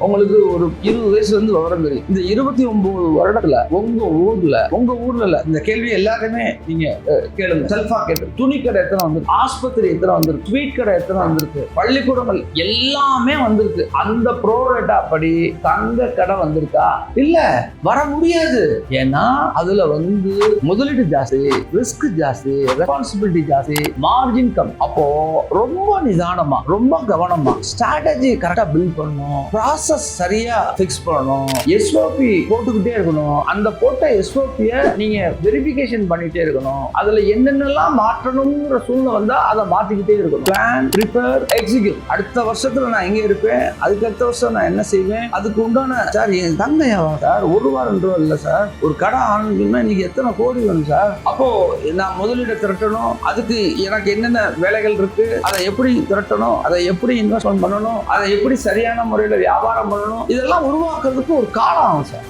உங்களுக்கு ஒரு 20 வயசுல இருந்து விவரம் தெரியும். இந்த 29 வருடத்துல உங்க ஊர்ல இல்ல, இந்த கேள்வி எல்லாருமே நீங்க கேளுங்க, செல்ஃபா கேட்டு. துணி கடை எத்தனை வந்திருக்கு, ஆஸ்பத்திரி எத்தனை வந்திருக்கு, ஸ்வீட் கடை எத்தனை வந்திருக்கு, பள்ளிக்கூடங்கள் எல்லாமே வந்திருக்கு. அந்த ப்ரோரேட்டா படி தங்க கடை வந்திருக்கா? இல்ல, வர முடியாது. ஏன்னா அதுல வந்து முதலீடு ஜாஸ்தி, ரிஸ்க் ஜாஸ்தி, ரெஸ்பான்சிபிலிட்டி ஜாஸ்தி, மார்ஜின் கம். அப்போ ரொம்ப நிதானமா, ரொம்ப கவனமா ஸ்ட்ராட்டஜி கரெக்டா பில்ட் பண்ணணும், ப்ராசஸ் சரியா ஃபிக்ஸ் பண்ணணும், எஸ்ஓபி போட்டுக்கிட்டே இருக்கணும். அந்த போட்ட எஸ்ஓபியை நீங்க வெரிஃபிகேஷன் பண்ணிட்டே இருக்கணும். அதுல என்னென்னலாம் மாற்றணும்ங்கிற சூழ்நிலை வந்தா அதை மாத்திக்கிட்டே இருக்கணும். Plan, prepare, execute. அடுத்த வருஷத்துல நான் எங்க இருப்பேன், அதுக்கு அடுத்த வருஷம் நான் என்ன செய்வேன், அதுக்கு உண்டான சார் என் தங்கையாவா சார், ஒரு வாரம் இல்ல சார், ஒரு கடை ஆரம்பிக்கணும்னா இன்னைக்கு எத்தனை கோடி வேணும் சார், அப்போ நான் முதலீடு திரட்டணும், அதுக்கு எனக்கு என்னென்ன வேலைகள் இருக்கு, அதை எப்படி திரட்டணும், அதை எப்படி இன்வெஸ்ட்மெண்ட் பண்ணணும், அதை எப்படி சரியான முறையில் வியாபாரம் பண்ணணும், இதெல்லாம் உருவாக்குறதுக்கு ஒரு காலம் ஆகும் சார்.